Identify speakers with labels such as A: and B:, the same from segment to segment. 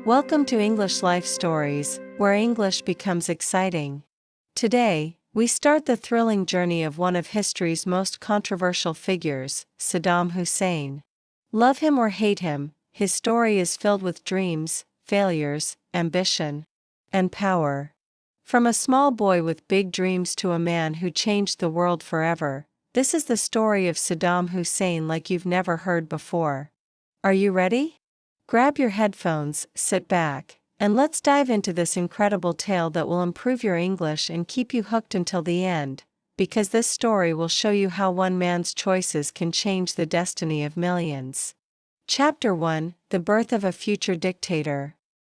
A: Welcome to English Life Stories, where English becomes exciting. Today, we start the thrilling journey of one of history's most controversial figures, Saddam Hussein. Love him or hate him, his story is filled with dreams, failures, ambition, and power. From a small boy with big dreams to a man who changed the world forever, this is the story of Saddam Hussein like you've never heard before. Are you ready? Grab your headphones, sit back, and let's dive into this incredible tale that will improve your English and keep you hooked until the end, because this story will show you how one man's choices can change the destiny of millions. Chapter 1: The Birth of a Future Dictator.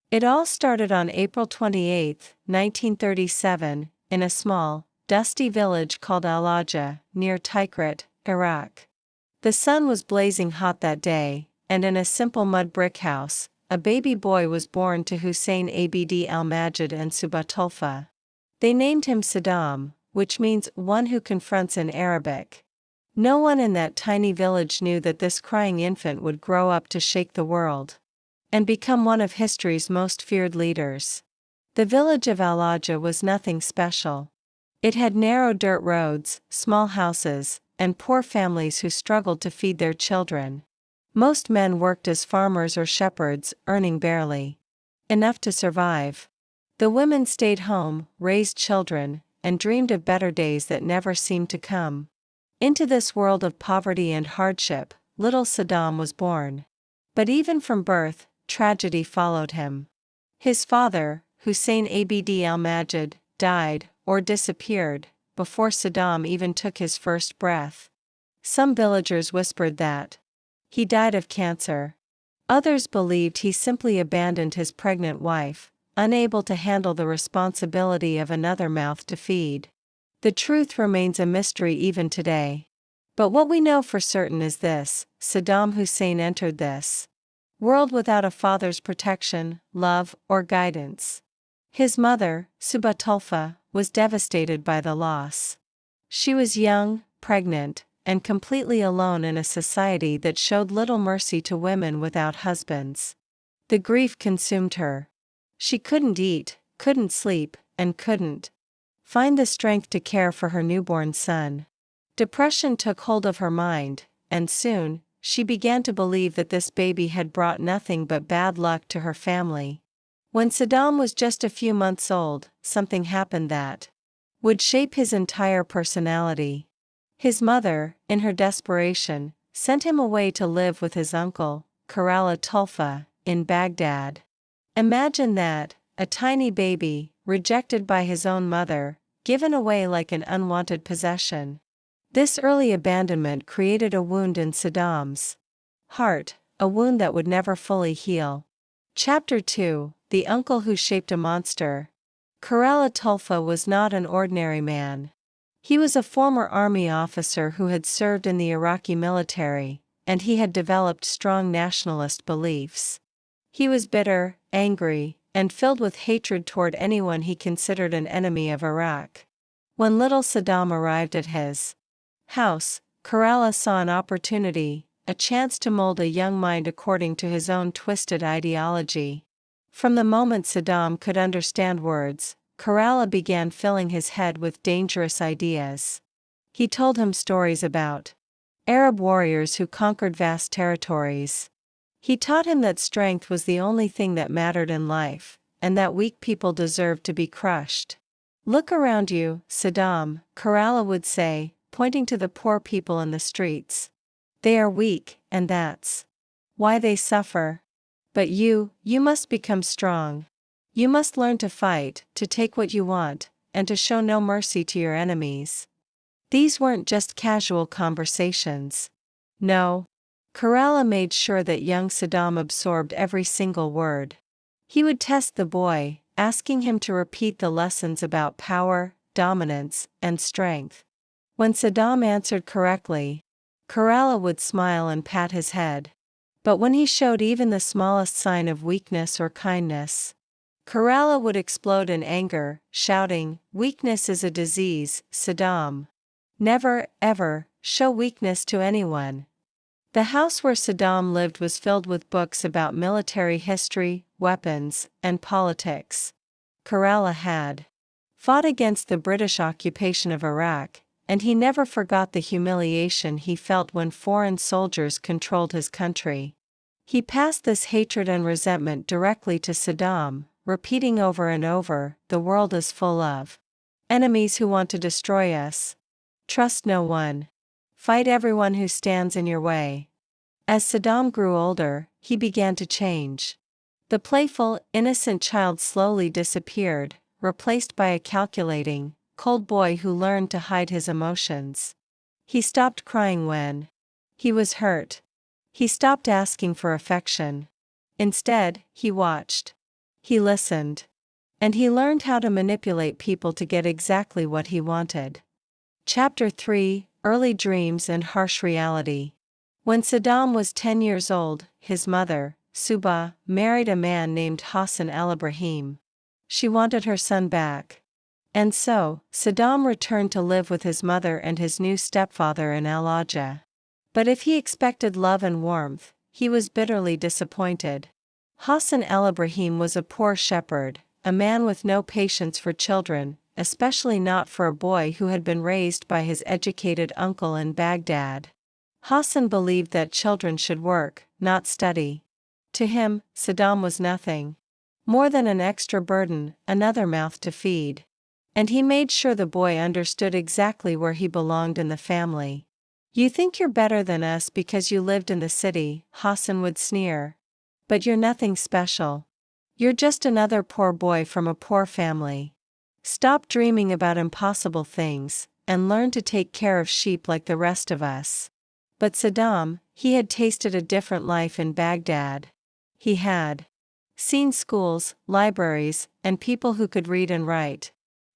A: It all started on April 28, 1937, in a small, dusty village called Al-Ajah, near Tikrit, Iraq. The sun was blazing hot that day, and in a simple mud brick house, a baby boy was born to Hussein Abd al-Majid and Subatulfa. They named him Saddam, which means one who confronts in Arabic. No one in that tiny village knew that this crying infant would grow up to shake the world and become one of history's most feared leaders. The village of Al-Ajah was nothing special. It had narrow dirt roads, small houses, and poor families who struggled to feed their children. Most men worked as farmers or shepherds, earning barely enough to survive. The women stayed home, raised children, and dreamed of better days that never seemed to come. Into this world of poverty and hardship, little Saddam was born. But even from birth, tragedy followed him. His father, Hussein Abd al-Majid, died, or disappeared, before Saddam even took his first breath. Some villagers whispered that he died of cancer. Others believed he simply abandoned his pregnant wife, unable to handle the responsibility of another mouth to feed. The truth remains a mystery even today. But what we know for certain is this: Saddam Hussein entered this world without a father's protection, love, or guidance. His mother, Subatulfa, was devastated by the loss. She was young, pregnant, and completely alone in a society that showed little mercy to women without husbands. The grief consumed her. She couldn't eat, couldn't sleep, and couldn't find the strength to care for her newborn son. Depression took hold of her mind, and soon, she began to believe that this baby had brought nothing but bad luck to her family. When Saddam was just a few months old, something happened that would shape his entire personality. His mother, in her desperation, sent him away to live with his uncle, Khairallah, in Baghdad. Imagine that, a tiny baby, rejected by his own mother, given away like an unwanted possession. This early abandonment created a wound in Saddam's heart, a wound that would never fully heal. Chapter 2: The Uncle Who Shaped a Monster. Khairallah was not an ordinary man. He was a former army officer who had served in the Iraqi military, and he had developed strong nationalist beliefs. He was bitter, angry, and filled with hatred toward anyone he considered an enemy of Iraq. When little Saddam arrived at his house, Khairallah saw an opportunity, a chance to mold a young mind according to his own twisted ideology. From the moment Saddam could understand words, Khairallah began filling his head with dangerous ideas. He told him stories about Arab warriors who conquered vast territories. He taught him that strength was the only thing that mattered in life, and that weak people deserved to be crushed. "Look around you, Saddam," Khairallah would say, pointing to the poor people in the streets. "They are weak, and that's why they suffer. But you must become strong. You must learn to fight, to take what you want, and to show no mercy to your enemies." These weren't just casual conversations. No. Khairallah made sure that young Saddam absorbed every single word. He would test the boy, asking him to repeat the lessons about power, dominance, and strength. When Saddam answered correctly, Khairallah would smile and pat his head. But when he showed even the smallest sign of weakness or kindness, Khairallah would explode in anger, shouting, "Weakness is a disease, Saddam. Never, ever, show weakness to anyone." The house where Saddam lived was filled with books about military history, weapons, and politics. Khairallah had fought against the British occupation of Iraq, and he never forgot the humiliation he felt when foreign soldiers controlled his country. He passed this hatred and resentment directly to Saddam, repeating over and over, "The world is full of enemies who want to destroy us. Trust no one. Fight everyone who stands in your way." As Saddam grew older, he began to change. The playful, innocent child slowly disappeared, replaced by a calculating, cold boy who learned to hide his emotions. He stopped crying when he was hurt. He stopped asking for affection. Instead, he watched. He listened. And he learned how to manipulate people to get exactly what he wanted. Chapter 3: Early Dreams and Harsh Reality. When Saddam was 10 years old, his mother, Subha, married a man named Hassan al-Ibrahim. She wanted her son back. And so, Saddam returned to live with his mother and his new stepfather in Al-Ajah. But if he expected love and warmth, he was bitterly disappointed. Hassan al-Ibrahim was a poor shepherd, a man with no patience for children, especially not for a boy who had been raised by his educated uncle in Baghdad. Hassan believed that children should work, not study. To him, Saddam was nothing more than an extra burden, another mouth to feed. And he made sure the boy understood exactly where he belonged in the family. "You think you're better than us because you lived in the city," Hassan would sneer. "But you're nothing special. You're just another poor boy from a poor family. Stop dreaming about impossible things, and learn to take care of sheep like the rest of us." But Saddam, he had tasted a different life in Baghdad. He had seen schools, libraries, and people who could read and write.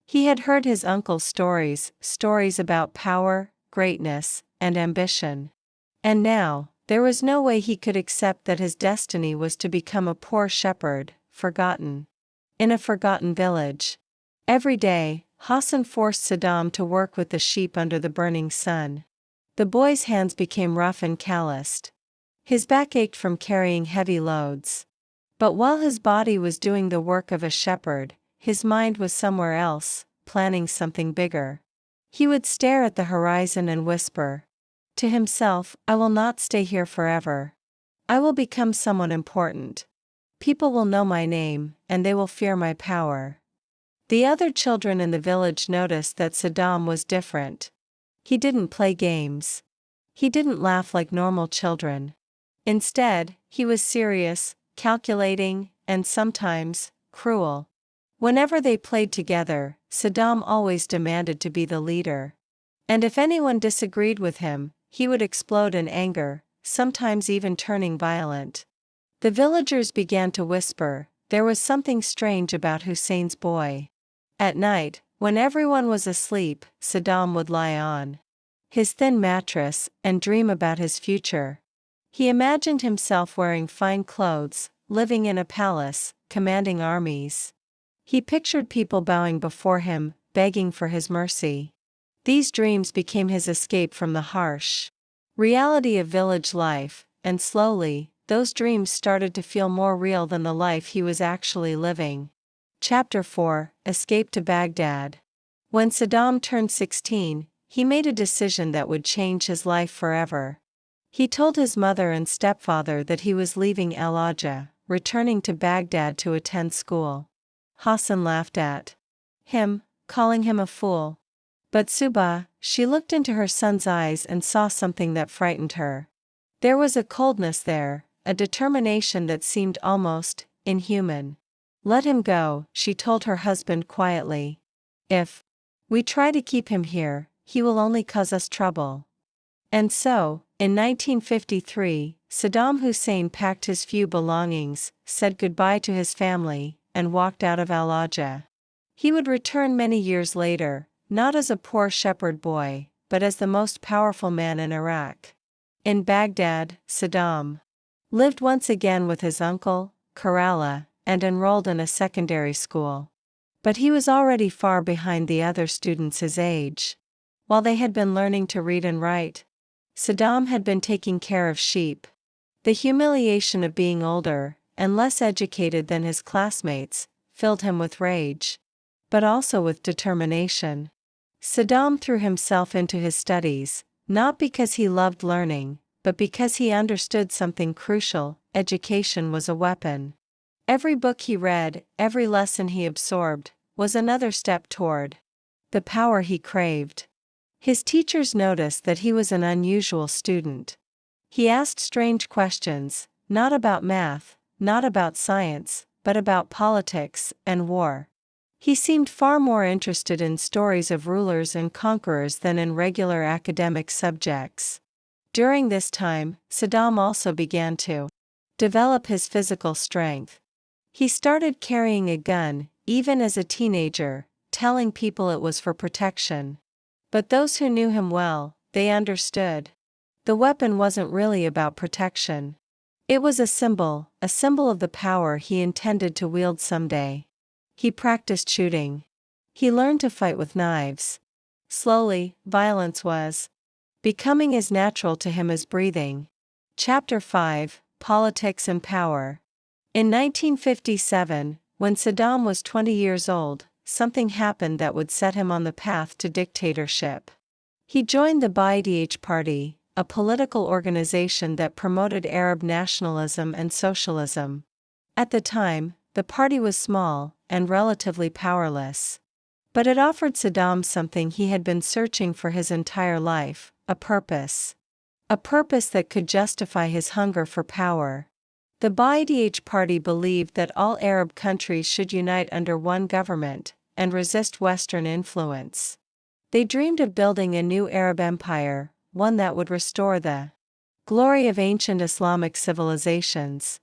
A: He had heard his uncle's stories about power, greatness, and ambition. And now, there was no way he could accept that his destiny was to become a poor shepherd, forgotten in a forgotten village. Every day, Hassan forced Saddam to work with the sheep under the burning sun. The boy's hands became rough and calloused. His back ached from carrying heavy loads. But while his body was doing the work of a shepherd, his mind was somewhere else, planning something bigger. He would stare at the horizon and whisper to himself, "I will not stay here forever. I will become someone important. People will know my name, and they will fear my power." The other children in the village noticed that Saddam was different. He didn't play games. He didn't laugh like normal children. Instead, he was serious, calculating, and sometimes cruel. Whenever they played together, Saddam always demanded to be the leader. And if anyone disagreed with him, he would explode in anger, sometimes even turning violent. The villagers began to whisper, there was something strange about Hussein's boy. At night, when everyone was asleep, Saddam would lie on his thin mattress and dream about his future. He imagined himself wearing fine clothes, living in a palace, commanding armies. He pictured people bowing before him, begging for his mercy. These dreams became his escape from the harsh reality of village life, and slowly, those dreams started to feel more real than the life he was actually living. Chapter 4: Escape to Baghdad. When Saddam turned 16, he made a decision that would change his life forever. He told his mother and stepfather that he was leaving Al-Ajah, returning to Baghdad to attend school. Hassan laughed at him, calling him a fool. But Subha, she looked into her son's eyes and saw something that frightened her. There was a coldness there, a determination that seemed almost inhuman. "Let him go," she told her husband quietly. "If we try to keep him here, he will only cause us trouble." And so, in 1953, Saddam Hussein packed his few belongings, said goodbye to his family, and walked out of Al-Ajah. He would return many years later, not as a poor shepherd boy, but as the most powerful man in Iraq. In Baghdad, Saddam lived once again with his uncle, Khairallah, and enrolled in a secondary school. But he was already far behind the other students his age. While they had been learning to read and write, Saddam had been taking care of sheep. The humiliation of being older, and less educated than his classmates, filled him with rage. But also with determination. Saddam threw himself into his studies, not because he loved learning, but because he understood something crucial: education was a weapon. Every book he read, every lesson he absorbed, was another step toward the power he craved. His teachers noticed that he was an unusual student. He asked strange questions, not about math, not about science, but about politics and war. He seemed far more interested in stories of rulers and conquerors than in regular academic subjects. During this time, Saddam also began to develop his physical strength. He started carrying a gun, even as a teenager, telling people it was for protection. But those who knew him well, they understood. The weapon wasn't really about protection. It was a symbol of the power he intended to wield someday. He practiced shooting. He learned to fight with knives. Slowly, violence was becoming as natural to him as breathing. Chapter 5: Politics and Power. In 1957, when Saddam was 20 years old, something happened that would set him on the path to dictatorship. He joined the Ba'ath Party, a political organization that promoted Arab nationalism and socialism. At the time, the party was small and relatively powerless. But it offered Saddam something he had been searching for his entire life: a purpose. A purpose that could justify his hunger for power. The Ba'ath Party believed that all Arab countries should unite under one government and resist Western influence. They dreamed of building a new Arab empire, one that would restore the glory of ancient Islamic civilizations.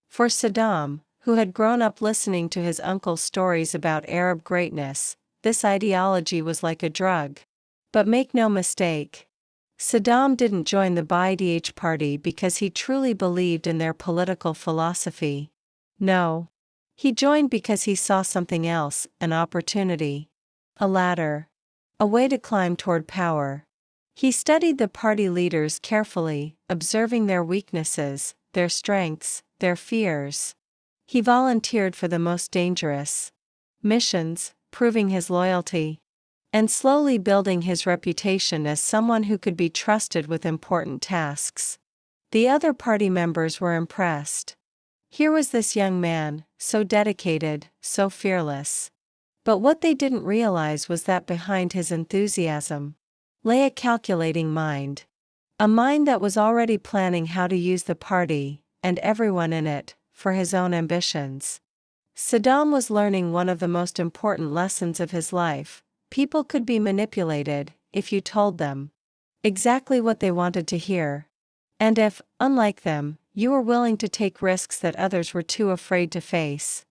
A: For Saddam, who had grown up listening to his uncle's stories about Arab greatness, this ideology was like a drug. But make no mistake, Saddam didn't join the Ba'ath Party because he truly believed in their political philosophy. No. He joined because he saw something else: an opportunity. A ladder. A way to climb toward power. He studied the party leaders carefully, observing their weaknesses, their strengths, their fears. He volunteered for the most dangerous missions, proving his loyalty, and slowly building his reputation as someone who could be trusted with important tasks. The other party members were impressed. Here was this young man, so dedicated, so fearless. But what they didn't realize was that behind his enthusiasm lay a calculating mind. A mind that was already planning how to use the party, and everyone in it, for his own ambitions. Saddam was learning one of the most important lessons of his life: people could be manipulated, if you told them exactly what they wanted to hear. And if, unlike them, you were willing to take risks that others were too afraid to face.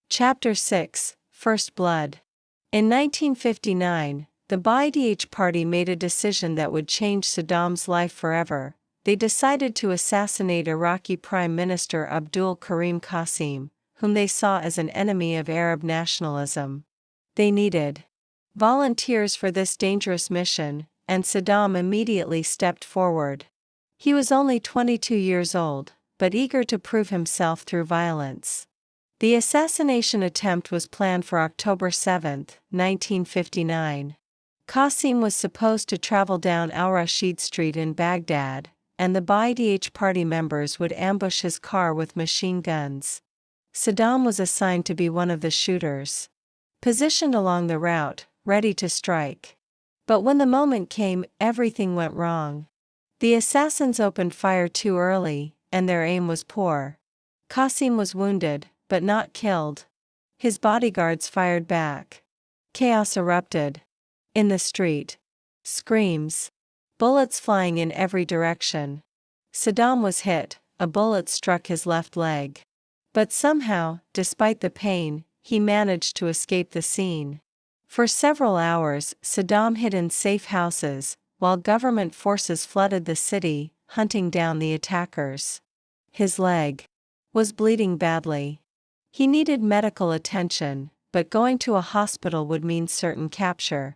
A: Chapter 6: First Blood. In 1959, the Ba'ath Party made a decision that would change Saddam's life forever. They decided to assassinate Iraqi Prime Minister Abdul Karim Qasim, whom they saw as an enemy of Arab nationalism. They needed volunteers for this dangerous mission, and Saddam immediately stepped forward. He was only 22 years old, but eager to prove himself through violence. The assassination attempt was planned for October 7, 1959. Qasim was supposed to travel down Al-Rashid Street in Baghdad, and the Ba'ath Party members would ambush his car with machine guns. Saddam was assigned to be one of the shooters, positioned along the route, ready to strike. But when the moment came, everything went wrong. The assassins opened fire too early, and their aim was poor. Qasim was wounded, but not killed. His bodyguards fired back. Chaos erupted. In the street. Screams. Bullets flying in every direction. Saddam was hit, a bullet struck his left leg. But somehow, despite the pain, he managed to escape the scene. For several hours, Saddam hid in safe houses, while government forces flooded the city, hunting down the attackers. His leg was bleeding badly. He needed medical attention, but going to a hospital would mean certain capture.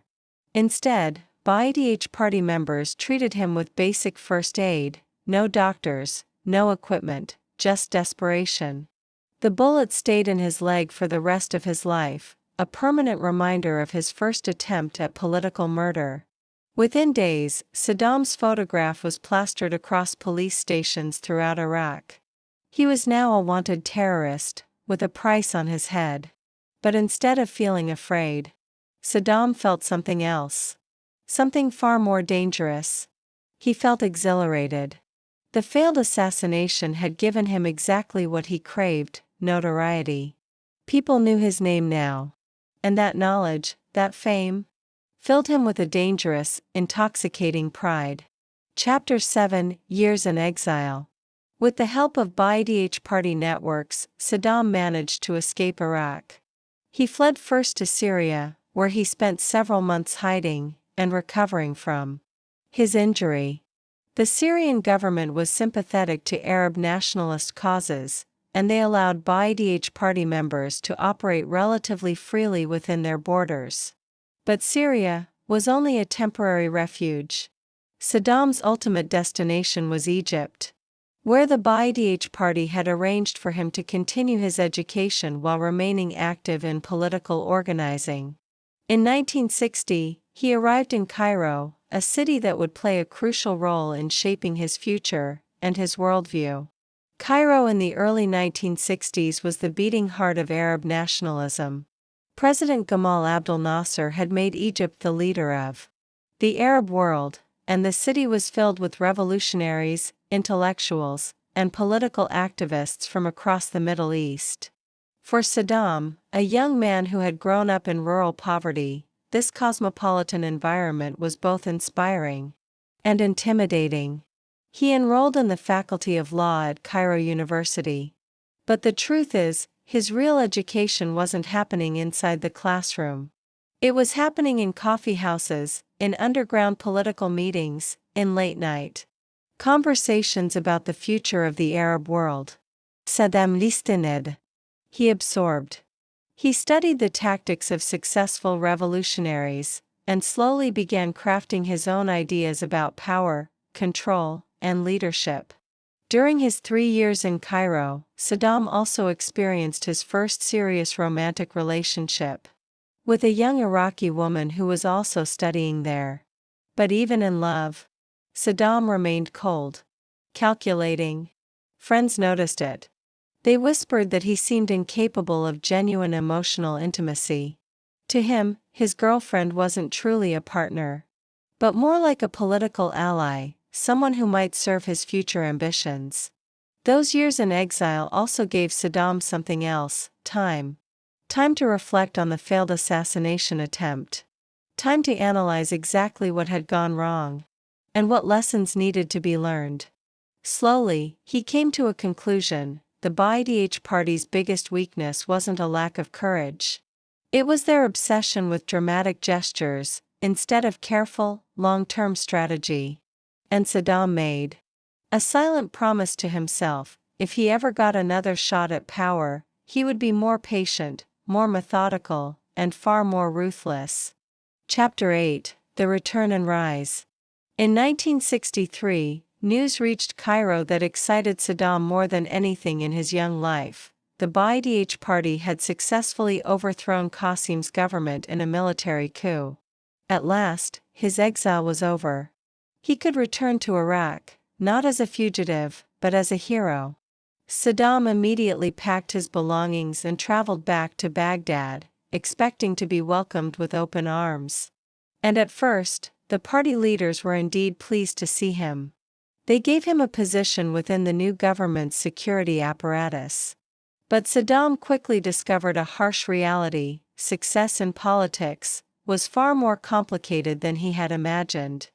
A: Instead, Biography party members treated him with basic first aid, no doctors, no equipment, just desperation. The bullet stayed in his leg for the rest of his life, a permanent reminder of his first attempt at political murder. Within days, Saddam's photograph was plastered across police stations throughout Iraq. He was now a wanted terrorist, with a price on his head. But instead of feeling afraid, Saddam felt something else. Something far more dangerous. He felt exhilarated. The failed assassination had given him exactly what he craved: notoriety. People knew his name now. And that knowledge, that fame, filled him with a dangerous, intoxicating pride. Chapter 7: Years in Exile. With the help of biography party networks, Saddam managed to escape Iraq. He fled first to Syria, where he spent several months hiding and recovering from his injury. The Syrian government was sympathetic to Arab nationalist causes, and they allowed biography party members to operate relatively freely within their borders. But Syria was only a temporary refuge. Saddam's ultimate destination was Egypt, where the biography party had arranged for him to continue his education while remaining active in political organizing. In 1960, he arrived in Cairo, a city that would play a crucial role in shaping his future and his worldview. Cairo in the early 1960s was the beating heart of Arab nationalism. President Gamal Abdel Nasser had made Egypt the leader of the Arab world, and the city was filled with revolutionaries, intellectuals, and political activists from across the Middle East. For Saddam, a young man who had grown up in rural poverty, this cosmopolitan environment was both inspiring and intimidating. He enrolled in the Faculty of Law at Cairo University. But the truth is, his real education wasn't happening inside the classroom. It was happening in coffee houses, in underground political meetings, in late-night conversations about the future of the Arab world. Saddam listened. He absorbed. He studied the tactics of successful revolutionaries, and slowly began crafting his own ideas about power, control, and leadership. During his 3 years in Cairo, Saddam also experienced his first serious romantic relationship with a young Iraqi woman who was also studying there. But even in love, Saddam remained cold, calculating. Friends noticed it. They whispered that he seemed incapable of genuine emotional intimacy. To him, his girlfriend wasn't truly a partner, but more like a political ally, someone who might serve his future ambitions. Those years in exile also gave Saddam something else: time. Time to reflect on the failed assassination attempt. Time to analyze exactly what had gone wrong, and what lessons needed to be learned. Slowly, he came to a conclusion: the biography party's biggest weakness wasn't a lack of courage. It was their obsession with dramatic gestures, instead of careful, long-term strategy. And Saddam made a silent promise to himself: if he ever got another shot at power, he would be more patient, more methodical, and far more ruthless. Chapter 8: The Return and Rise. In 1963, news reached Cairo that excited Saddam more than anything in his young life. The biography party had successfully overthrown Qasim's government in a military coup. At last, his exile was over. He could return to Iraq, not as a fugitive, but as a hero. Saddam immediately packed his belongings and traveled back to Baghdad, expecting to be welcomed with open arms. And at first, the party leaders were indeed pleased to see him. They gave him a position within the new government's security apparatus. But Saddam quickly discovered a harsh reality: success in politics was far more complicated than he had imagined.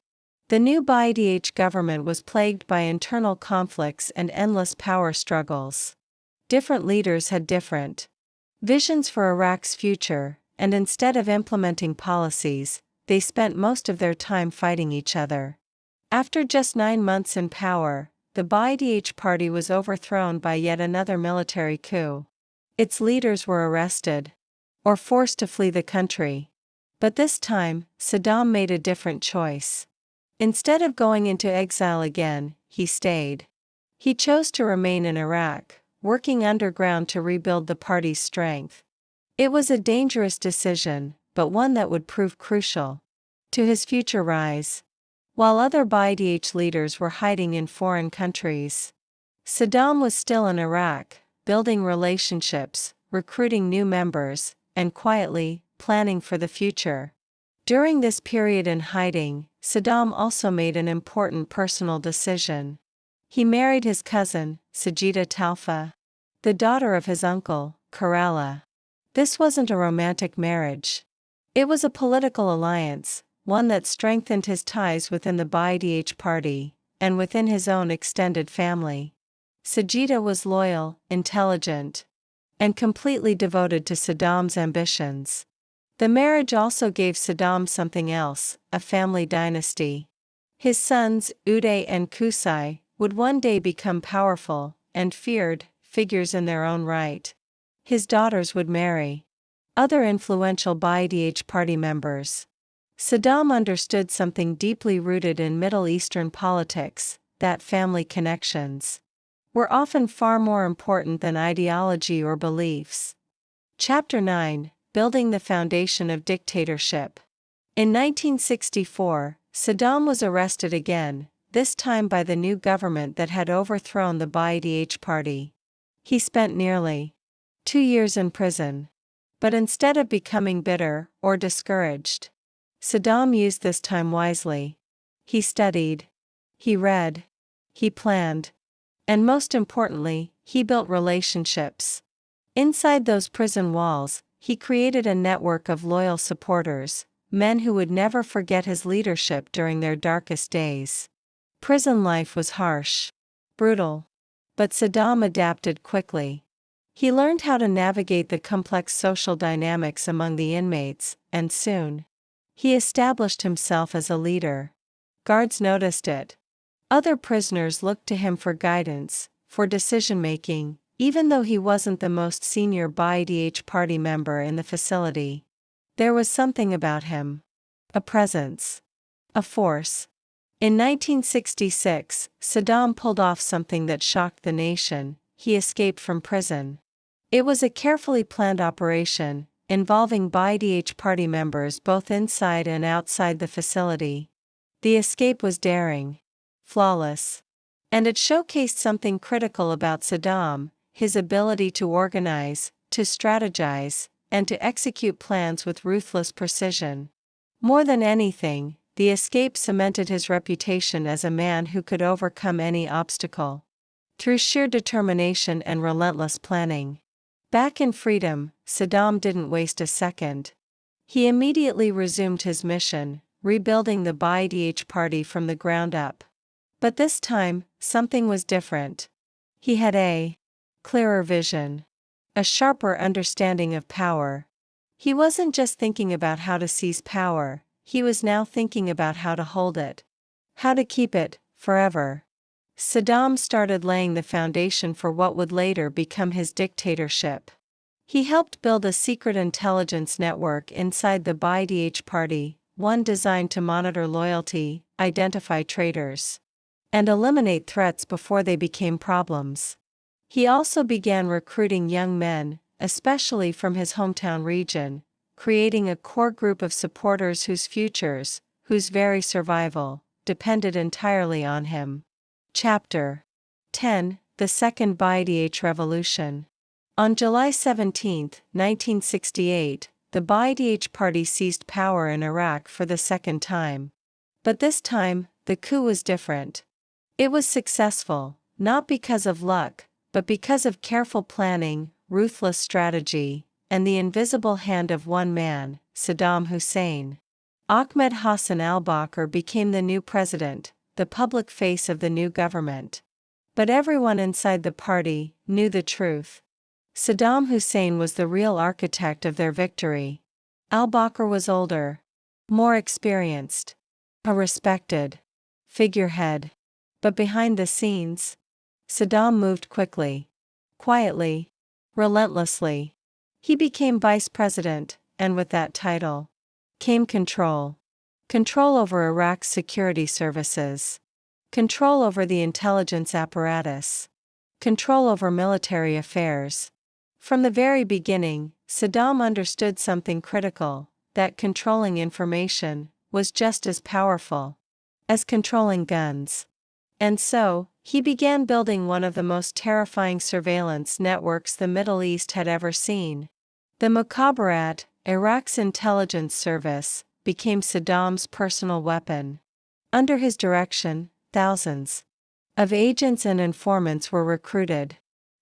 A: The new biography government was plagued by internal conflicts and endless power struggles. Different leaders had different visions for Iraq's future, and instead of implementing policies, they spent most of their time fighting each other. After just 9 months in power, the biography party was overthrown by yet another military coup. Its leaders were arrested or forced to flee the country. But this time, Saddam made a different choice. Instead of going into exile again, he stayed. He chose to remain in Iraq, working underground to rebuild the party's strength. It was a dangerous decision, but one that would prove crucial to his future rise. While other Ba'ath leaders were hiding in foreign countries, Saddam was still in Iraq, building relationships, recruiting new members, and quietly planning for the future. During this period in hiding, Saddam also made an important personal decision. He married his cousin, Sajida Talfa, the daughter of his uncle, Khairallah. This wasn't a romantic marriage. It was a political alliance, one that strengthened his ties within the Ba'ath party, and within his own extended family. Sajida was loyal, intelligent, and completely devoted to Saddam's ambitions. The marriage also gave Saddam something else, a family dynasty. His sons, Uday and Qusay, would one day become powerful, and feared, figures in their own right. His daughters would marry other influential Ba'ath party members. Saddam understood something deeply rooted in Middle Eastern politics, that family connections were often far more important than ideology or beliefs. Chapter 9: Building the Foundation of Dictatorship. In 1964, Saddam was arrested again, this time by the new government that had overthrown the Ba'ath party. He spent nearly 2 years in prison. But instead of becoming bitter or discouraged, Saddam used this time wisely. He studied, he read, he planned, and most importantly, he built relationships. Inside those prison walls, he created a network of loyal supporters, men who would never forget his leadership during their darkest days. Prison life was harsh, brutal. But Saddam adapted quickly. He learned how to navigate the complex social dynamics among the inmates, and soon, he established himself as a leader. Guards noticed it. Other prisoners looked to him for guidance, for decision-making, even though he wasn't the most senior Ba'ath party member in the facility. There was something about him. A presence. A force. In 1966, Saddam pulled off something that shocked the nation. He escaped from prison. It was a carefully planned operation, involving Ba'ath party members both inside and outside the facility. The escape was daring, flawless, and it showcased something critical about Saddam: his ability to organize, to strategize, and to execute plans with ruthless precision. More than anything, the escape cemented his reputation as a man who could overcome any obstacle through sheer determination and relentless planning. Back in freedom, Saddam didn't waste a second. He immediately resumed his mission, rebuilding the Ba'ath party from the ground up. But this time, something was different. He had a clearer vision, a sharper understanding of power. He wasn't just thinking about how to seize power, he was now thinking about how to hold it, how to keep it, forever. Saddam started laying the foundation for what would later become his dictatorship. He helped build a secret intelligence network inside the Ba'ath party, one designed to monitor loyalty, identify traitors, and eliminate threats before they became problems. He also began recruiting young men, especially from his hometown region, creating a core group of supporters whose futures, whose very survival, depended entirely on him. Chapter 10: The Second Ba'ath Revolution. On July 17, 1968, the Ba'ath party seized power in Iraq for the second time. But this time, the coup was different. It was successful, not because of luck, but because of careful planning, ruthless strategy, and the invisible hand of one man, Saddam Hussein. Ahmed Hassan al-Bakr became the new president, the public face of the new government. But everyone inside the party knew the truth. Saddam Hussein was the real architect of their victory. Al-Bakr was older, more experienced, a respected figurehead. But behind the scenes, Saddam moved quickly, quietly, relentlessly. He became vice president, and with that title, came control. Control over Iraq's security services. Control over the intelligence apparatus. Control over military affairs. From the very beginning, Saddam understood something critical, that controlling information was just as powerful as controlling guns. And so, he began building one of the most terrifying surveillance networks the Middle East had ever seen. The Mukhabarat, Iraq's intelligence service, became Saddam's personal weapon. Under his direction, thousands of agents and informants were recruited.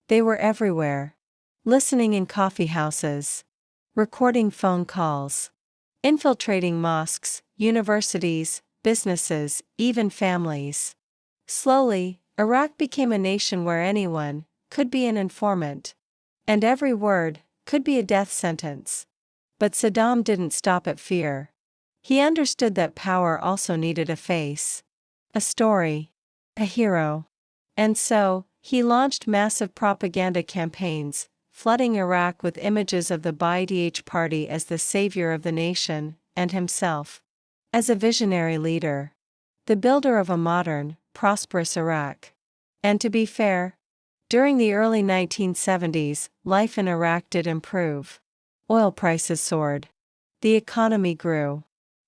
A: They were everywhere. Listening in coffee houses. Recording phone calls. Infiltrating mosques, universities, businesses, even families. Slowly, Iraq became a nation where anyone could be an informant. And every word could be a death sentence. But Saddam didn't stop at fear. He understood that power also needed a face. A story. A hero. And so, he launched massive propaganda campaigns, flooding Iraq with images of the Ba'ath Party as the savior of the nation, and himself as a visionary leader. The builder of a modern, prosperous Iraq. And to be fair, during the early 1970s, life in Iraq did improve. Oil prices soared. The economy grew.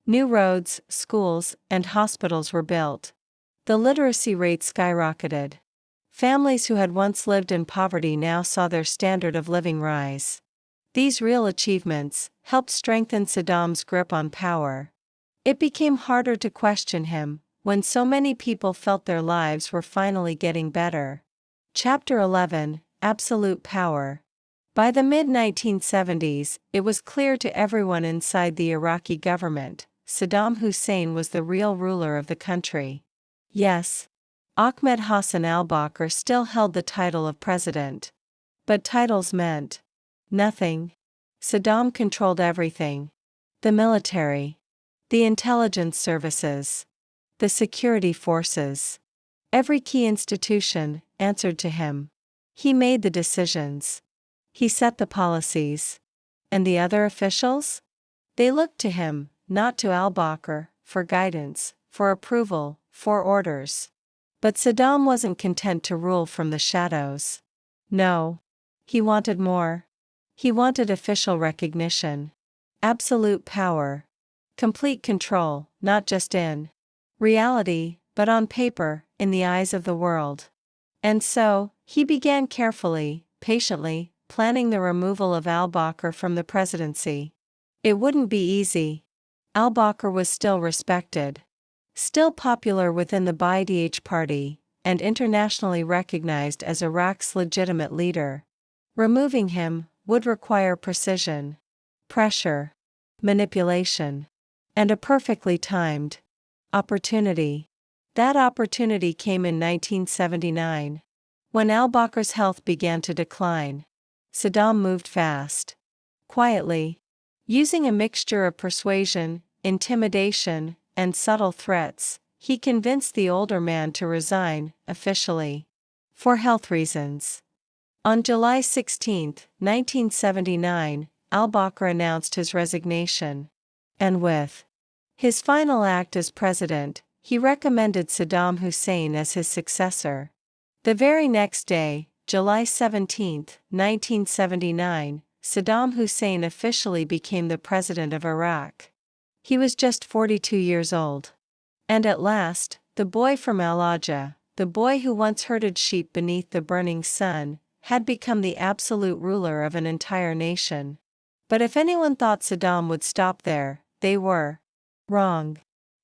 A: New roads, schools, and hospitals were built. The literacy rate skyrocketed. Families who had once lived in poverty now saw their standard of living rise. These real achievements helped strengthen Saddam's grip on power. It became harder to question him when so many people felt their lives were finally getting better. Chapter 11: Absolute Power. By the mid-1970s, it was clear to everyone inside the Iraqi government, Saddam Hussein was the real ruler of the country. Yes, Ahmed Hassan al-Bakr still held the title of president. But titles meant nothing. Saddam controlled everything. The military. The intelligence services. The security forces. Every key institution answered to him. He made the decisions. He set the policies. And the other officials? They looked to him, not to al-Bakr, for guidance, for approval, for orders. But Saddam wasn't content to rule from the shadows. No. He wanted more. He wanted official recognition. Absolute power. Complete control, not just in reality, but on paper, in the eyes of the world. And so, he began carefully, patiently, planning the removal of al-Bakr from the presidency. It wouldn't be easy. Al-Bakr was still respected. Still popular within the Ba'ath Party, and internationally recognized as Iraq's legitimate leader. Removing him would require precision, pressure, manipulation, and a perfectly timed opportunity. That opportunity came in 1979. When al-Bakr's health began to decline, Saddam moved fast. Quietly. Using a mixture of persuasion, intimidation, and subtle threats, he convinced the older man to resign, officially. For health reasons. On July 16, 1979, al-Bakr announced his resignation. And with his final act as president, he recommended Saddam Hussein as his successor. The very next day, July 17, 1979, Saddam Hussein officially became the president of Iraq. He was just 42 years old. And at last, the boy from Al-Ajah, the boy who once herded sheep beneath the burning sun, had become the absolute ruler of an entire nation. But if anyone thought Saddam would stop there, they were wrong.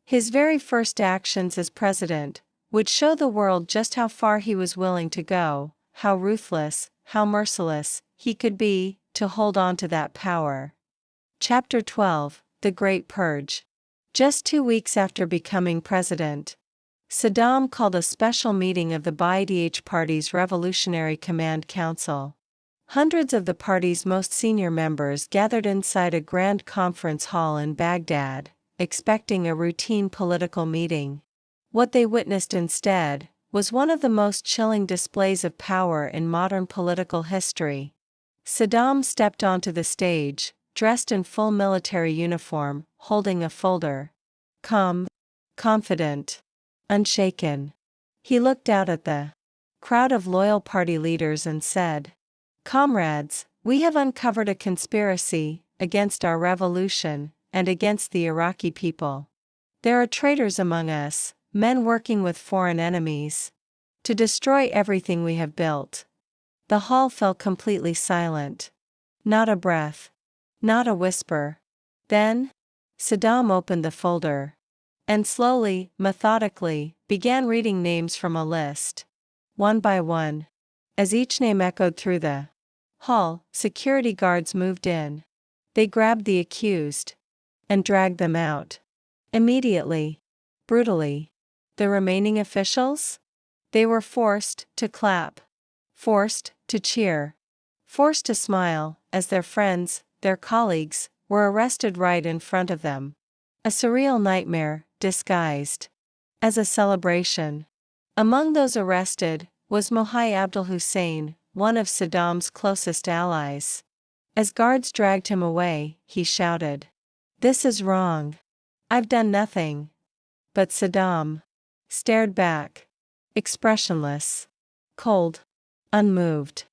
A: His very first actions as president would show the world just how far he was willing to go, how ruthless, how merciless he could be, to hold on to that power. Chapter 12: The Great Purge. Just 2 weeks after becoming president, Saddam called a special meeting of the Ba'ath Party's Revolutionary Command Council. Hundreds of the party's most senior members gathered inside a grand conference hall in Baghdad, expecting a routine political meeting. What they witnessed instead was one of the most chilling displays of power in modern political history. Saddam stepped onto the stage, dressed in full military uniform, holding a folder. Calm, confident, unshaken. He looked out at the crowd of loyal party leaders and said, "Comrades, we have uncovered a conspiracy against our revolution and against the Iraqi people. There are traitors among us, men working with foreign enemies to destroy everything we have built." The hall fell completely silent. Not a breath. Not a whisper. Then, Saddam opened the folder and slowly, methodically, began reading names from a list. One by one. As each name echoed through the hall, security guards moved in. They grabbed the accused and dragged them out. Immediately. Brutally. The remaining officials? They were forced to clap. Forced to cheer. Forced to smile, as their friends, their colleagues, were arrested right in front of them. A surreal nightmare, disguised as a celebration. Among those arrested was Mohammed Abdul Hussein, one of Saddam's closest allies. As guards dragged him away, he shouted, "This is wrong. I've done nothing." But Saddam stared back, expressionless, cold, unmoved,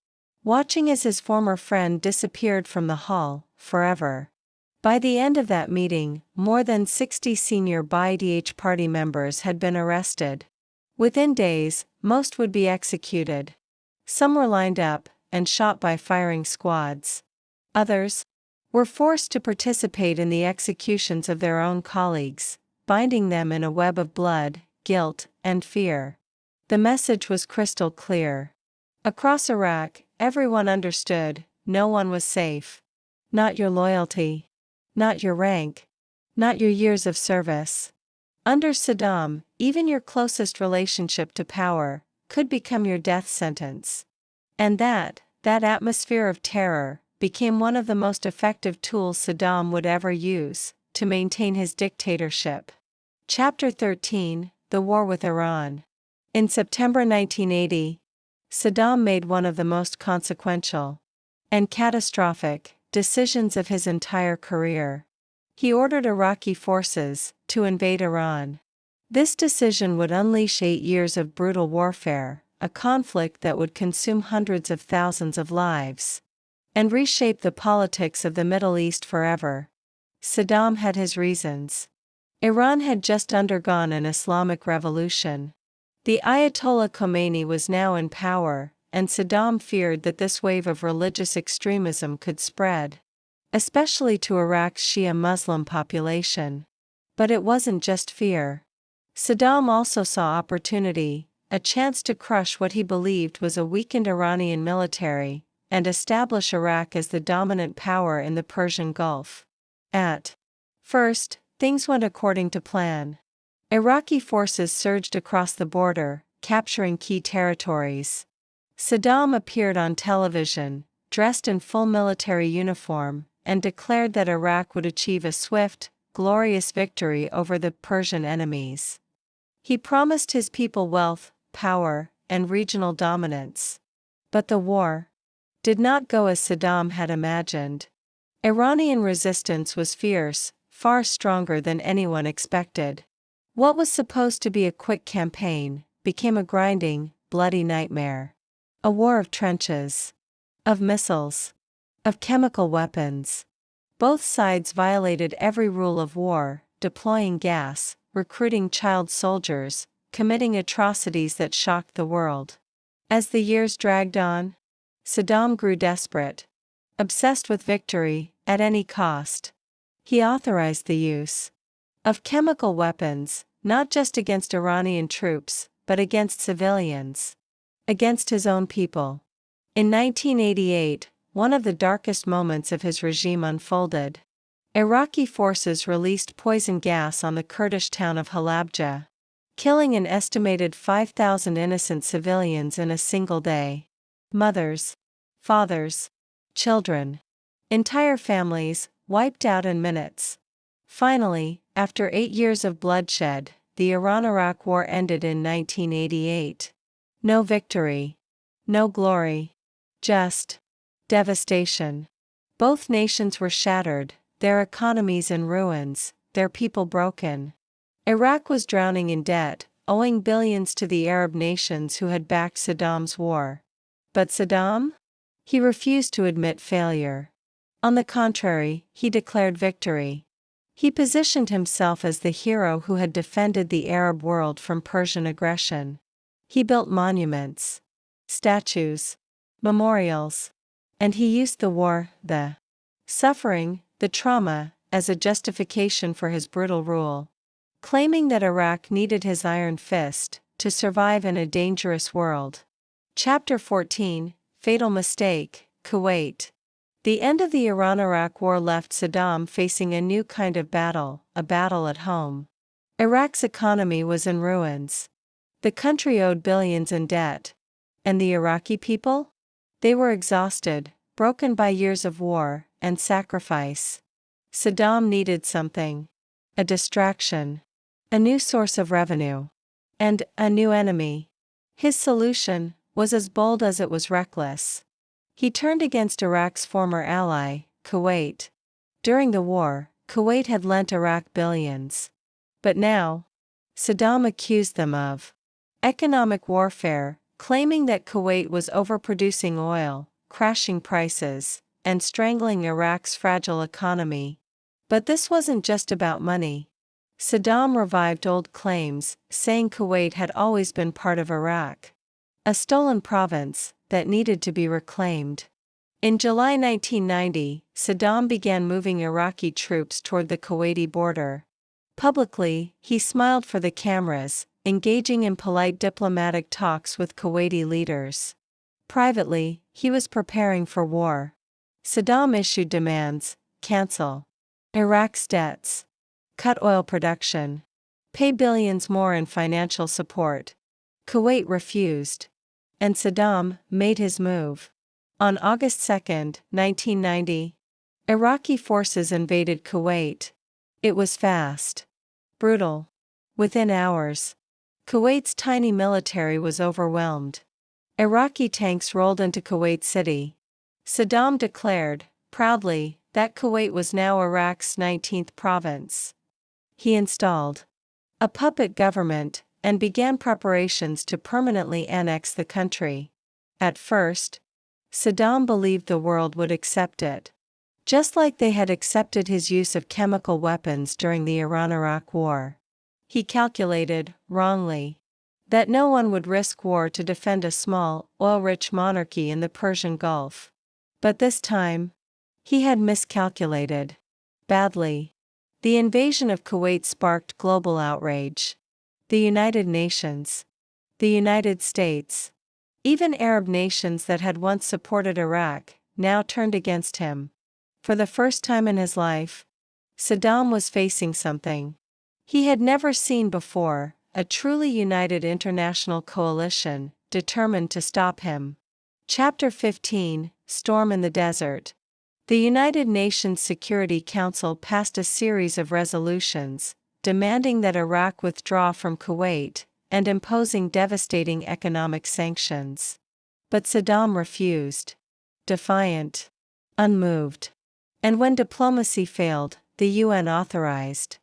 A: watching as his former friend disappeared from the hall, forever. By the end of that meeting, more than 60 senior Ba'ath party members had been arrested. Within days, most would be executed. Some were lined up and shot by firing squads. Others were forced to participate in the executions of their own colleagues, binding them in a web of blood, guilt, and fear. The message was crystal clear. Across Iraq, everyone understood, no one was safe. Not your loyalty. Not your rank. Not your years of service. Under Saddam, even your closest relationship to power could become your death sentence. And that atmosphere of terror became one of the most effective tools Saddam would ever use to maintain his dictatorship. Chapter 13: The War with Iran. In September 1980, Saddam made one of the most consequential and catastrophic decisions of his entire career. He ordered Iraqi forces to invade Iran. This decision would unleash 8 years of brutal warfare, a conflict that would consume hundreds of thousands of lives, and reshape the politics of the Middle East forever. Saddam had his reasons. Iran had just undergone an Islamic revolution. The Ayatollah Khomeini was now in power, and Saddam feared that this wave of religious extremism could spread, especially to Iraq's Shia Muslim population. But it wasn't just fear. Saddam also saw opportunity, a chance to crush what he believed was a weakened Iranian military, and establish Iraq as the dominant power in the Persian Gulf. At first, things went according to plan. Iraqi forces surged across the border, capturing key territories. Saddam appeared on television, dressed in full military uniform, and declared that Iraq would achieve a swift, glorious victory over the Persian enemies. He promised his people wealth, power, and regional dominance. But the war did not go as Saddam had imagined. Iranian resistance was fierce, far stronger than anyone expected. What was supposed to be a quick campaign became a grinding, bloody nightmare. A war of trenches, of missiles, of chemical weapons. Both sides violated every rule of war, deploying gas, recruiting child soldiers, committing atrocities that shocked the world. As the years dragged on, Saddam grew desperate, obsessed with victory, at any cost. He authorized the use of chemical weapons, not just against Iranian troops, but against civilians. Against his own people. In 1988, one of the darkest moments of his regime unfolded. Iraqi forces released poison gas on the Kurdish town of Halabja, killing an estimated 5,000 innocent civilians in a single day. Mothers, fathers, children, entire families, wiped out in minutes. Finally, after 8 years of bloodshed, the Iran-Iraq War ended in 1988. No victory. No glory. Just devastation. Both nations were shattered, their economies in ruins, their people broken. Iraq was drowning in debt, owing billions to the Arab nations who had backed Saddam's war. But Saddam? He refused to admit failure. On the contrary, he declared victory. He positioned himself as the hero who had defended the Arab world from Persian aggression. He built monuments, statues, memorials, and he used the war, the suffering, the trauma, as a justification for his brutal rule, claiming that Iraq needed his iron fist to survive in a dangerous world. Chapter 14, Fatal Mistake, Kuwait. The end of the Iran-Iraq War left Saddam facing a new kind of battle, a battle at home. Iraq's economy was in ruins. The country owed billions in debt. And the Iraqi people? They were exhausted, broken by years of war and sacrifice. Saddam needed something. A distraction. A new source of revenue. And a new enemy. His solution was as bold as it was reckless. He turned against Iraq's former ally, Kuwait. During the war, Kuwait had lent Iraq billions. But now, Saddam accused them of economic warfare, claiming that Kuwait was overproducing oil, crashing prices, and strangling Iraq's fragile economy. But this wasn't just about money. Saddam revived old claims, saying Kuwait had always been part of Iraq, a stolen province that needed to be reclaimed. In July 1990, Saddam began moving Iraqi troops toward the Kuwaiti border. Publicly, he smiled for the cameras, engaging in polite diplomatic talks with Kuwaiti leaders. Privately, he was preparing for war. Saddam issued demands: cancel Iraq's debts, cut oil production, pay billions more in financial support. Kuwait refused. And Saddam made his move. On August 2, 1990, Iraqi forces invaded Kuwait. It was fast, brutal. Within hours, Kuwait's tiny military was overwhelmed. Iraqi tanks rolled into Kuwait City. Saddam declared, proudly, that Kuwait was now Iraq's 19th province. He installed a puppet government and began preparations to permanently annex the country. At first, Saddam believed the world would accept it, just like they had accepted his use of chemical weapons during the Iran-Iraq War. He calculated, wrongly, that no one would risk war to defend a small, oil-rich monarchy in the Persian Gulf. But this time, he had miscalculated. Badly. The invasion of Kuwait sparked global outrage. The United Nations, the United States, even Arab nations that had once supported Iraq, now turned against him. For the first time in his life, Saddam was facing something he had never seen before, a truly united international coalition, determined to stop him. Chapter 15, Storm in the Desert. The United Nations Security Council passed a series of resolutions, demanding that Iraq withdraw from Kuwait, and imposing devastating economic sanctions. But Saddam refused. Defiant. Unmoved. And when diplomacy failed, the UN authorized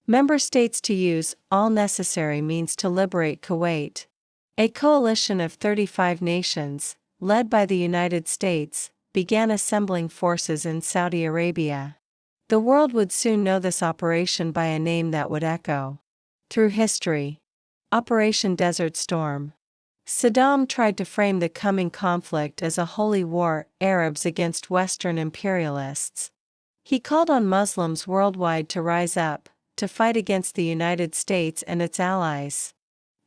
A: member states to use all necessary means to liberate Kuwait. A coalition of 35 nations, led by the United States, began assembling forces in Saudi Arabia. The world would soon know this operation by a name that would echo through history: Operation Desert Storm. Saddam tried to frame the coming conflict as a holy war, Arabs against Western imperialists. He called on Muslims worldwide to rise up, to fight against the United States and its allies.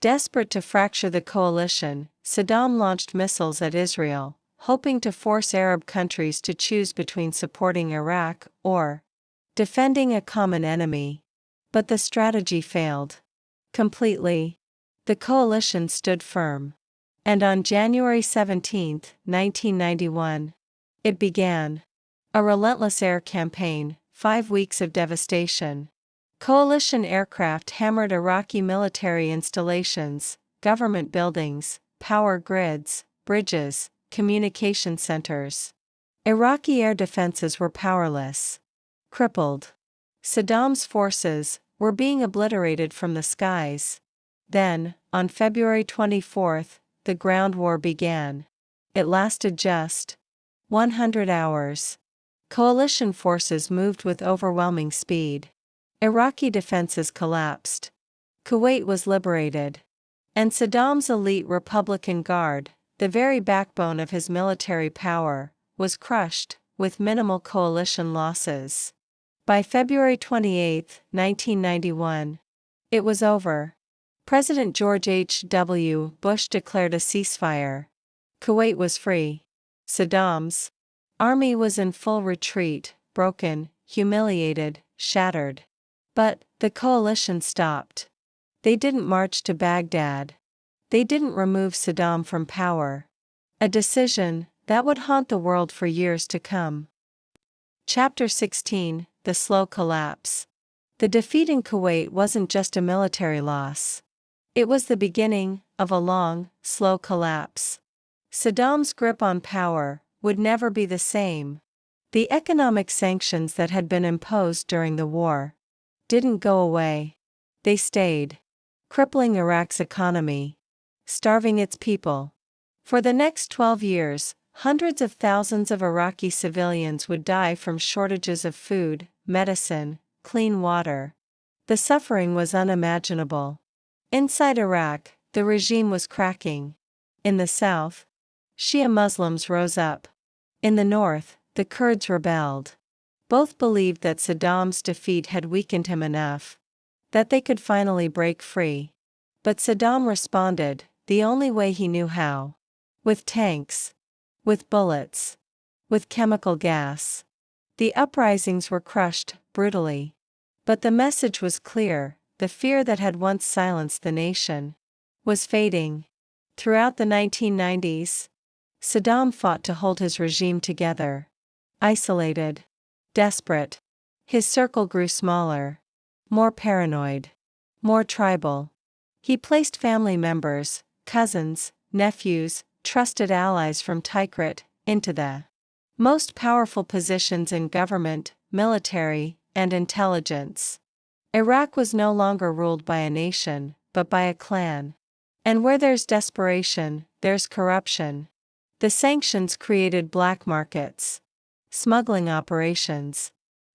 A: Desperate to fracture the coalition, Saddam launched missiles at Israel, hoping to force Arab countries to choose between supporting Iraq or defending a common enemy. But the strategy failed completely. The coalition stood firm. And on January 17, 1991, it began. A relentless air campaign, 5 weeks of devastation. Coalition aircraft hammered Iraqi military installations, government buildings, power grids, bridges, communication centers. Iraqi air defenses were powerless. Crippled. Saddam's forces were being obliterated from the skies. Then, on February 24, the ground war began. It lasted just 100 hours. Coalition forces moved with overwhelming speed. Iraqi defenses collapsed. Kuwait was liberated. And Saddam's elite Republican Guard, the very backbone of his military power, was crushed, with minimal coalition losses. By February 28, 1991, it was over. President George H.W. Bush declared a ceasefire. Kuwait was free. Saddam's army was in full retreat, broken, humiliated, shattered. But the coalition stopped. They didn't march to Baghdad. They didn't remove Saddam from power. A decision that would haunt the world for years to come. Chapter 16: The Slow Collapse. The defeat in Kuwait wasn't just a military loss. It was the beginning of a long, slow collapse. Saddam's grip on power would never be the same. The economic sanctions that had been imposed during the war didn't go away. They stayed, crippling Iraq's economy, starving its people. For the next 12 years, hundreds of thousands of Iraqi civilians would die from shortages of food, medicine, clean water. The suffering was unimaginable. Inside Iraq, the regime was cracking. In the south, Shia Muslims rose up. In the north, the Kurds rebelled. Both believed that Saddam's defeat had weakened him enough that they could finally break free. But Saddam responded the only way he knew how. With tanks. With bullets. With chemical gas. The uprisings were crushed, brutally. But the message was clear: the fear that had once silenced the nation was fading. Throughout the 1990s, Saddam fought to hold his regime together. Isolated. Desperate. His circle grew smaller. More paranoid. More tribal. He placed family members, cousins, nephews, trusted allies from Tikrit into the most powerful positions in government, military, and intelligence. Iraq was no longer ruled by a nation, but by a clan. And where there's desperation, there's corruption. The sanctions created black markets, smuggling operations.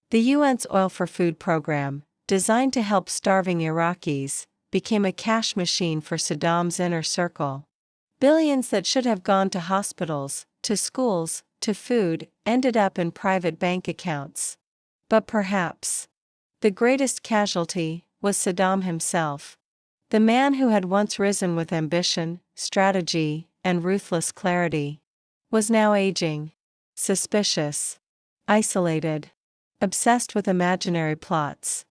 A: The UN's Oil for Food program, designed to help starving Iraqis, became a cash machine for Saddam's inner circle. Billions that should have gone to hospitals, to schools, to food, ended up in private bank accounts. But perhaps the greatest casualty was Saddam himself. The man who had once risen with ambition, strategy, and ruthless clarity was now aging, suspicious, isolated, obsessed with imaginary plots,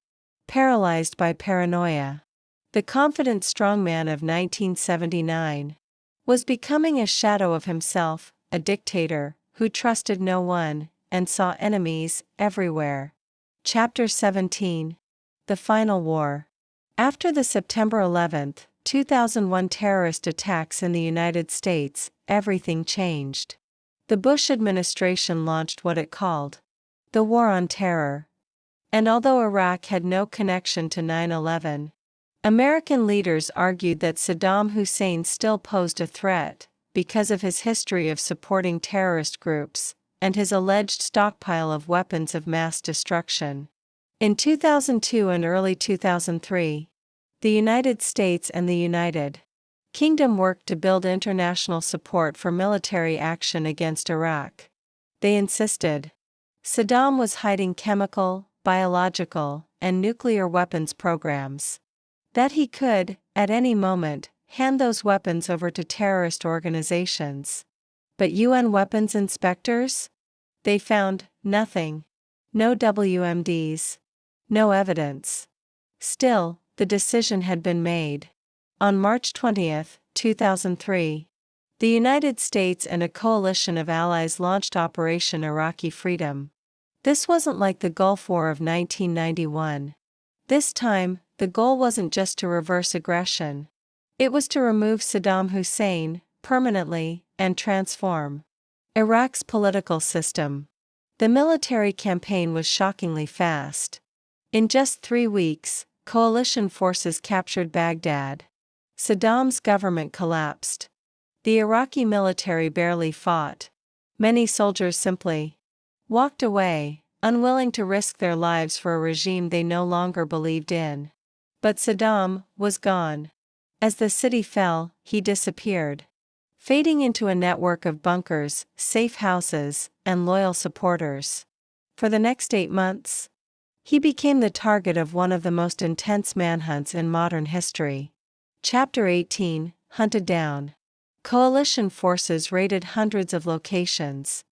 A: paralyzed by paranoia. The confident strongman of 1979 was becoming a shadow of himself, a dictator who trusted no one and saw enemies everywhere. Chapter 17: The Final War. After the September 11, 2001 terrorist attacks in the United States, everything changed. The Bush administration launched what it called the War on Terror. And although Iraq had no connection to 9/11, American leaders argued that Saddam Hussein still posed a threat because of his history of supporting terrorist groups and his alleged stockpile of weapons of mass destruction. In 2002 and early 2003, the United States and the United Kingdom worked to build international support for military action against Iraq. They insisted Saddam was hiding chemical, biological, and nuclear weapons programs. That he could, at any moment, hand those weapons over to terrorist organizations. But UN weapons inspectors? They found nothing. No WMDs. No evidence. Still, the decision had been made. On March 20, 2003, the United States and a coalition of allies launched Operation Iraqi Freedom. This wasn't like the Gulf War of 1991. This time, the goal wasn't just to reverse aggression. It was to remove Saddam Hussein, permanently, and transform Iraq's political system. The military campaign was shockingly fast. In just 3 weeks, coalition forces captured Baghdad. Saddam's government collapsed. The Iraqi military barely fought. Many soldiers simply walked away, unwilling to risk their lives for a regime they no longer believed in. But Saddam was gone. As the city fell, he disappeared, fading into a network of bunkers, safe houses, and loyal supporters. For the next 8 months, he became the target of one of the most intense manhunts in modern history. Chapter 18, Hunted Down. Coalition forces raided hundreds of locations.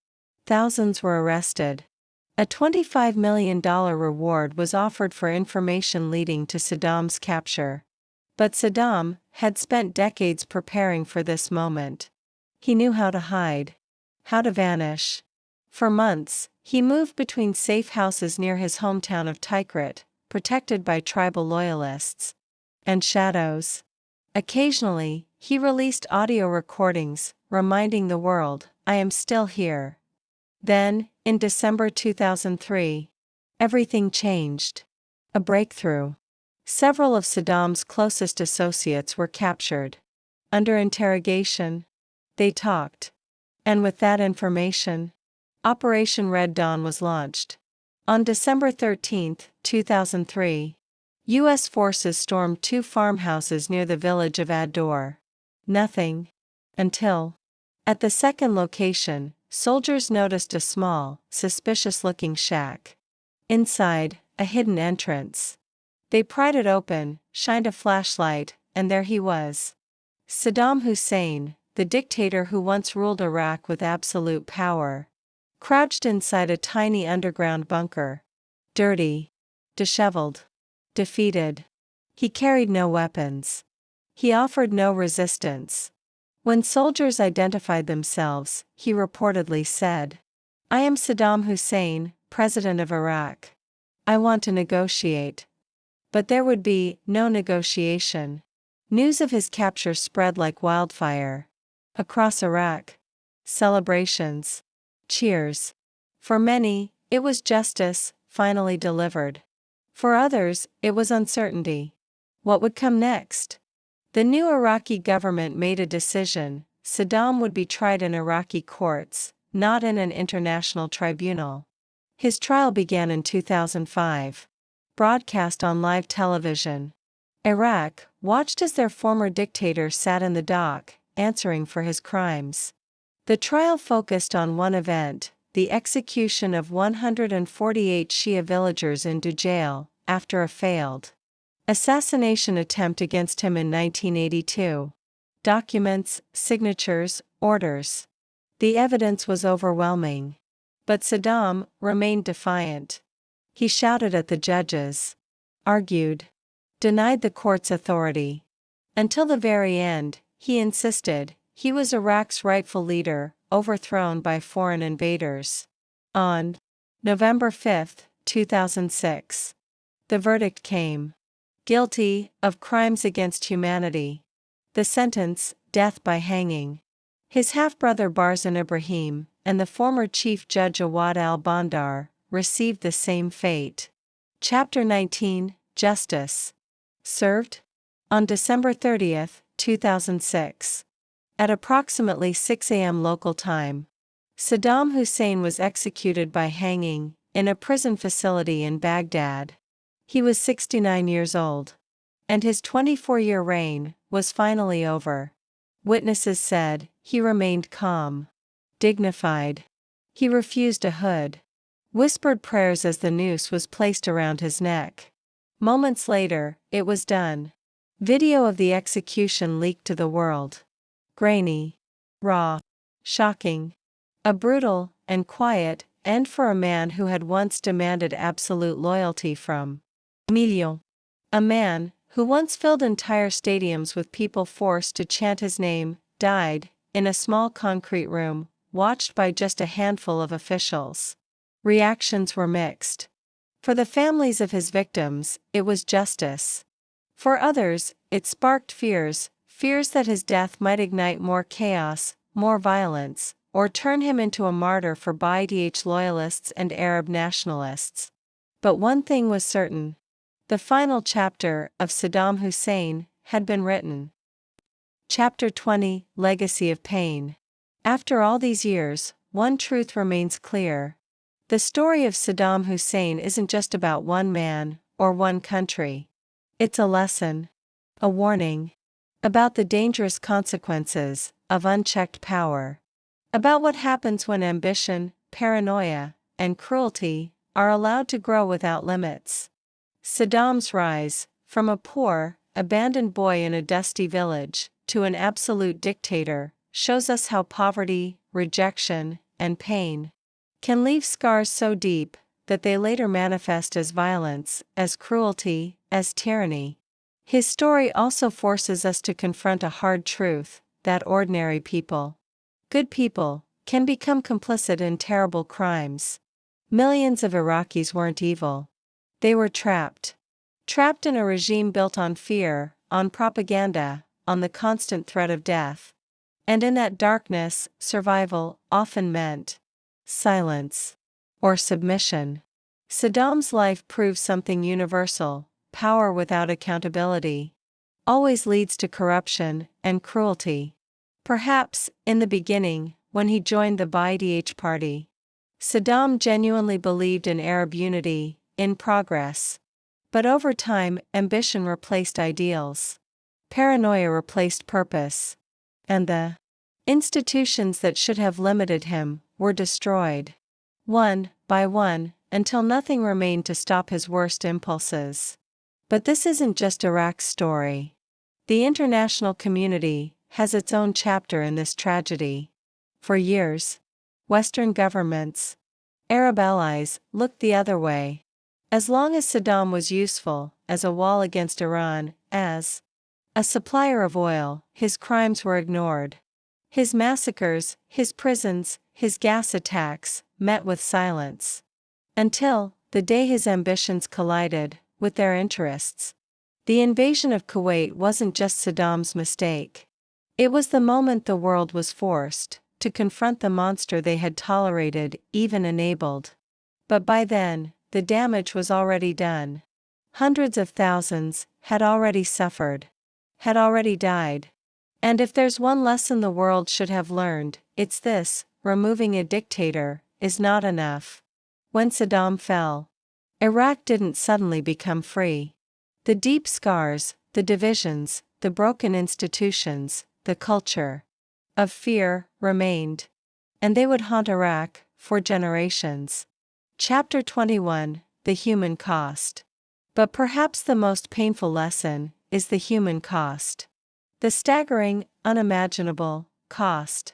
A: Thousands were arrested. A $25 million reward was offered for information leading to Saddam's capture. But Saddam had spent decades preparing for this moment. He knew how to hide, how to vanish. For months, he moved between safe houses near his hometown of Tikrit, protected by tribal loyalists, and shadows. Occasionally, he released audio recordings, reminding the world, "I am still here." Then, in December 2003, everything changed. A breakthrough. Several of Saddam's closest associates were captured. Under interrogation, they talked. And with that information, Operation Red Dawn was launched. On December 13, 2003, U.S. forces stormed 2 farmhouses near the village of Ad-Dor. Nothing. Until, at the second location, soldiers noticed a small, suspicious-looking shack. Inside, a hidden entrance. They pried it open, shined a flashlight, and there he was. Saddam Hussein, the dictator who once ruled Iraq with absolute power, crouched inside a tiny underground bunker. Dirty, disheveled, defeated. He carried no weapons. He offered no resistance. When soldiers identified themselves, he reportedly said, "I am Saddam Hussein, president of Iraq. I want to negotiate." But there would be no negotiation. News of his capture spread like wildfire. Across Iraq, celebrations, cheers. For many, it was justice, finally delivered. For others, it was uncertainty. What would come next? The new Iraqi government made a decision: Saddam would be tried in Iraqi courts, not in an international tribunal. His trial began in 2005. Broadcast on live television. Iraq watched as their former dictator sat in the dock, answering for his crimes. The trial focused on one event, the execution of 148 Shia villagers in Dujail, after a failed assassination attempt against him in 1982. Documents, signatures, orders. The evidence was overwhelming. But Saddam remained defiant. He shouted at the judges, argued, denied the court's authority. Until the very end, he insisted he was Iraq's rightful leader, overthrown by foreign invaders. On November 5, 2006, the verdict came. Guilty of crimes against humanity. The sentence, death by hanging. His half-brother Barzan Ibrahim, and the former Chief Judge Awad al-Bandar, received the same fate. Chapter 19, Justice. Served? On December 30, 2006. At approximately 6 a.m. local time, Saddam Hussein was executed by hanging, in a prison facility in Baghdad. He was 69 years old. And his 24-year reign was finally over. Witnesses said, he remained calm, dignified. He refused a hood. Whispered prayers as the noose was placed around his neck. Moments later, it was done. Video of the execution leaked to the world. Grainy, raw, shocking. A brutal and quiet end for a man who had once demanded absolute loyalty from Emilio. A man who once filled entire stadiums with people forced to chant his name, died, in a small concrete room, watched by just a handful of officials. Reactions were mixed. For the families of his victims, it was justice. For others, it sparked fears that his death might ignite more chaos, more violence, or turn him into a martyr for Ba'ath loyalists and Arab nationalists. But one thing was certain. The final chapter of Saddam Hussein had been written. Chapter 20, Legacy of Pain. After all these years, one truth remains clear. The story of Saddam Hussein isn't just about one man or one country. It's a lesson, a warning, about the dangerous consequences of unchecked power. About what happens when ambition, paranoia, and cruelty are allowed to grow without limits. Saddam's rise, from a poor, abandoned boy in a dusty village, to an absolute dictator, shows us how poverty, rejection, and pain can leave scars so deep that they later manifest as violence, as cruelty, as tyranny. His story also forces us to confront a hard truth, that ordinary people, good people, can become complicit in terrible crimes. Millions of Iraqis weren't evil. They were trapped. Trapped in a regime built on fear, on propaganda, on the constant threat of death. And in that darkness, survival often meant silence or submission. Saddam's life proves something universal: power without accountability always leads to corruption and cruelty. Perhaps, in the beginning, when he joined the Ba'ath Party, Saddam genuinely believed in Arab unity, in progress. But over time, ambition replaced ideals. Paranoia replaced purpose. And the institutions that should have limited him were destroyed, one by one, until nothing remained to stop his worst impulses. But this isn't just Iraq's story. The international community has its own chapter in this tragedy. For years, Western governments, Arab allies, looked the other way. As long as Saddam was useful as a wall against Iran, as a supplier of oil, his crimes were ignored. His massacres, his prisons, his gas attacks met with silence. Until the day his ambitions collided with their interests. The invasion of Kuwait wasn't just Saddam's mistake. It was the moment the world was forced to confront the monster they had tolerated, even enabled. But by then, the damage was already done. Hundreds of thousands had already suffered, had already died. And if there's one lesson the world should have learned, it's this: removing a dictator is not enough. When Saddam fell, Iraq didn't suddenly become free. The deep scars, the divisions, the broken institutions, the culture of fear remained. And they would haunt Iraq for generations. Chapter 21, The Human Cost. But perhaps the most painful lesson is the human cost. The staggering, unimaginable cost.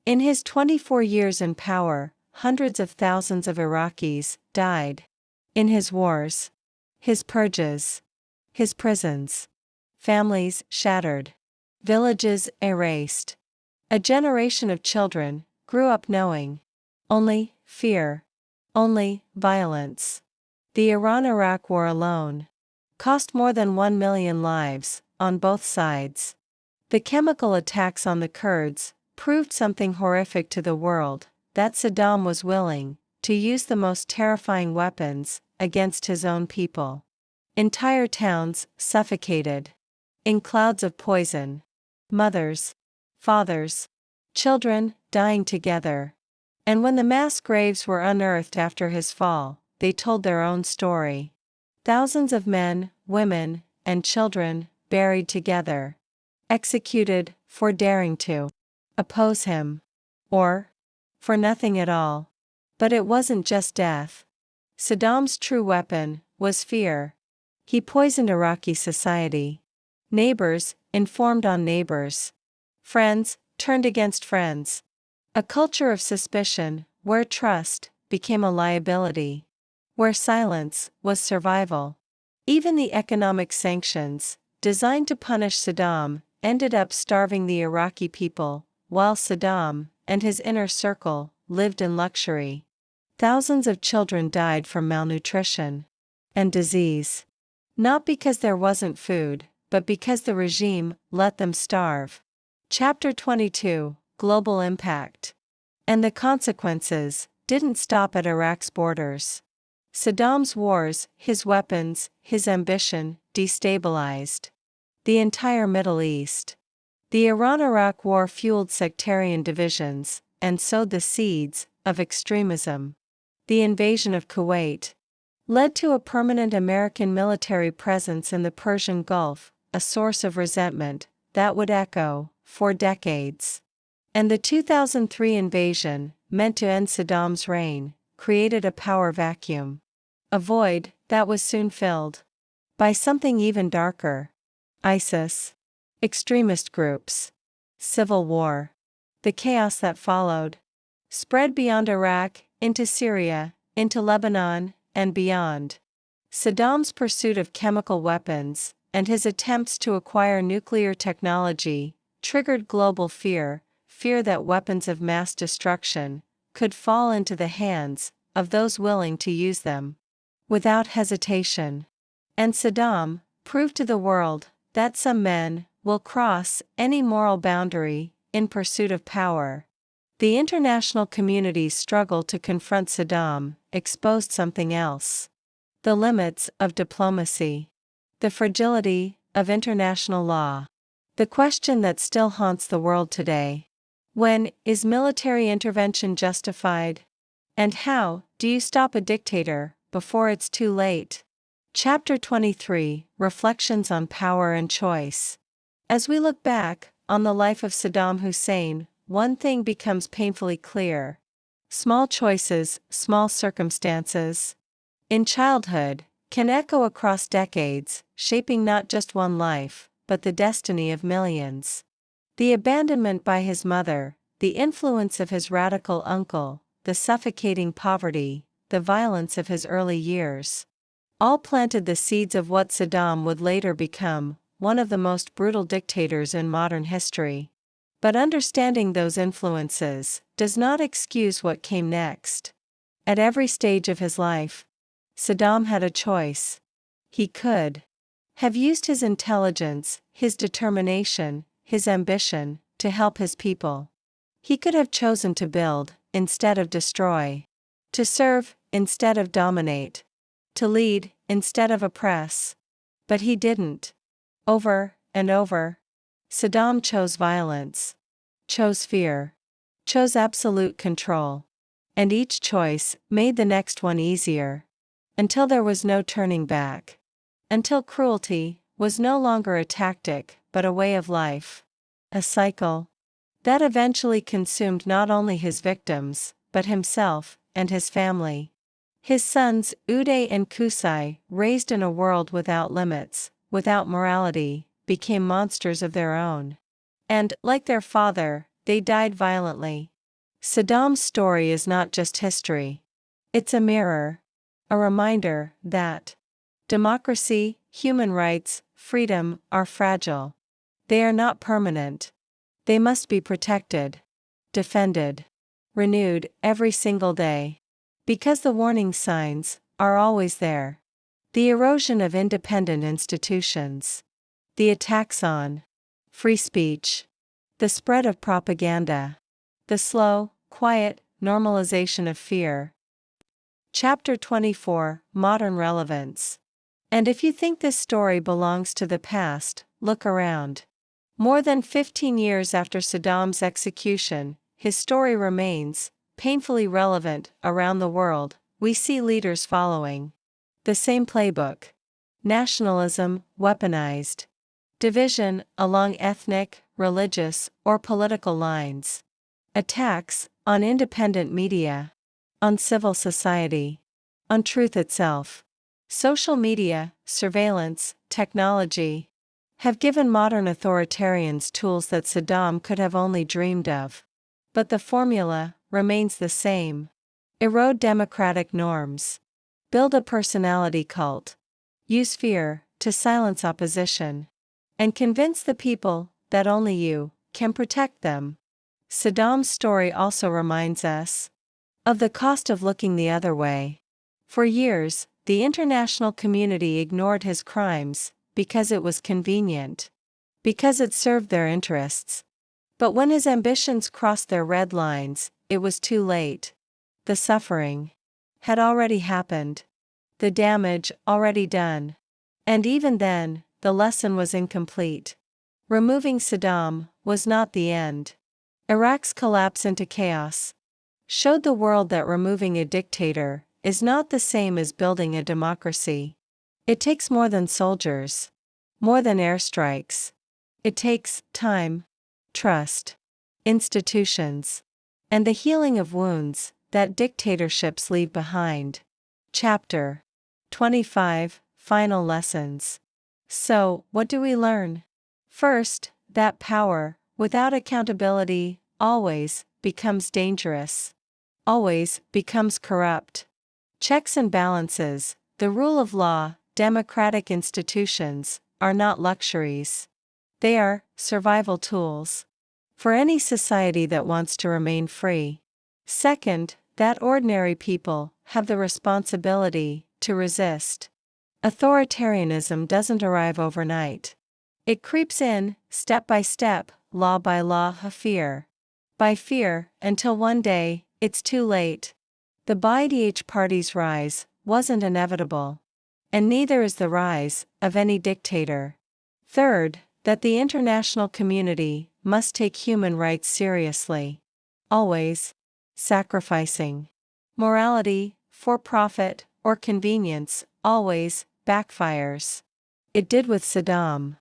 A: In his 24 years in power, hundreds of thousands of Iraqis died. In his wars, his purges, his prisons, families shattered, villages erased. A generation of children grew up knowing only fear, only violence. The Iran-Iraq War alone cost more than 1 million lives, on both sides. The chemical attacks on the Kurds proved something horrific to the world: that Saddam was willing to use the most terrifying weapons against his own people. Entire towns suffocated in clouds of poison. Mothers, fathers, children dying together. And when the mass graves were unearthed after his fall, they told their own story. Thousands of men, women, and children buried together, executed for daring to oppose him, or for nothing at all. But it wasn't just death. Saddam's true weapon was fear. He poisoned Iraqi society. Neighbors informed on neighbors. Friends turned against friends. A culture of suspicion, where trust became a liability, where silence was survival. Even the economic sanctions, designed to punish Saddam, ended up starving the Iraqi people, while Saddam and his inner circle lived in luxury. Thousands of children died from malnutrition and disease. Not because there wasn't food, but because the regime let them starve. Chapter 22, Global Impact. And the consequences didn't stop at Iraq's borders. Saddam's wars, his weapons, his ambition, destabilized the entire Middle East. The Iran-Iraq War fueled sectarian divisions and sowed the seeds of extremism. The invasion of Kuwait led to a permanent American military presence in the Persian Gulf, a source of resentment that would echo for decades. And the 2003 invasion, meant to end Saddam's reign, created a power vacuum. A void that was soon filled by something even darker. ISIS. Extremist groups. Civil war. The chaos that followed spread beyond Iraq, into Syria, into Lebanon, and beyond. Saddam's pursuit of chemical weapons, and his attempts to acquire nuclear technology, triggered global fear that weapons of mass destruction could fall into the hands of those willing to use them without hesitation. And Saddam proved to the world that some men will cross any moral boundary in pursuit of power. The international community's struggle to confront Saddam exposed something else: the limits of diplomacy, the fragility of international law, the question that still haunts the world today. When is military intervention justified? And how do you stop a dictator before it's too late? Chapter 23, Reflections on Power and Choice. As we look back on the life of Saddam Hussein, one thing becomes painfully clear. Small choices, small circumstances in childhood can echo across decades, shaping not just one life, but the destiny of millions. The abandonment by his mother, the influence of his radical uncle, the suffocating poverty, the violence of his early years, all planted the seeds of what Saddam would later become, one of the most brutal dictators in modern history. But understanding those influences does not excuse what came next. At every stage of his life, Saddam had a choice. He could have used his intelligence, his determination, his ambition, to help his people. He could have chosen to build, instead of destroy. To serve, instead of dominate. To lead, instead of oppress. But he didn't. Over and over, Saddam chose violence, chose fear, chose absolute control. And each choice made the next one easier. Until there was no turning back. Until cruelty was no longer a tactic, but a way of life. A cycle that eventually consumed not only his victims, but himself and his family. His sons, Uday and Qusay, raised in a world without limits, without morality, became monsters of their own. And, like their father, they died violently. Saddam's story is not just history. It's a mirror. A reminder that democracy, human rights, freedom are fragile. They are not permanent. They must be protected, defended, renewed every single day. Because the warning signs are always there. The erosion of independent institutions. The attacks on free speech. The spread of propaganda. The slow, quiet normalization of fear. Chapter 24, Modern Relevance. And if you think this story belongs to the past, look around. More than 15 years after Saddam's execution, his story remains painfully relevant around the world. We see leaders following the same playbook. Nationalism weaponized. Division along ethnic, religious, or political lines. Attacks on independent media. On civil society. On truth itself. Social media, surveillance, technology have given modern authoritarians tools that Saddam could have only dreamed of. But the formula remains the same. Erode democratic norms. Build a personality cult. Use fear to silence opposition. And convince the people that only you can protect them. Saddam's story also reminds us of the cost of looking the other way. For years, the international community ignored his crimes because it was convenient. Because it served their interests. But when his ambitions crossed their red lines, it was too late. The suffering had already happened. the damage already done. And even then, the lesson was incomplete. Removing Saddam was not the end. Iraq's collapse into chaos showed the world that removing a dictator is not the same as building a democracy. It takes more than soldiers, more than airstrikes. It takes time, trust, institutions, and the healing of wounds that dictatorships leave behind. Chapter 25 Final Lessons. So, what do we learn? First, that power, without accountability, always becomes dangerous, always becomes corrupt. Checks and balances, the rule of law, democratic institutions, are not luxuries. They are survival tools for any society that wants to remain free. Second, that ordinary people have the responsibility to resist. Authoritarianism doesn't arrive overnight. It creeps in, step by step, law by law, fear by fear, until one day, it's too late. The Ba'ath Party's rise wasn't inevitable. And neither is the rise of any dictator. Third, that the international community must take human rights seriously. Always. Sacrificing morality for profit or convenience always backfires. It did with Saddam.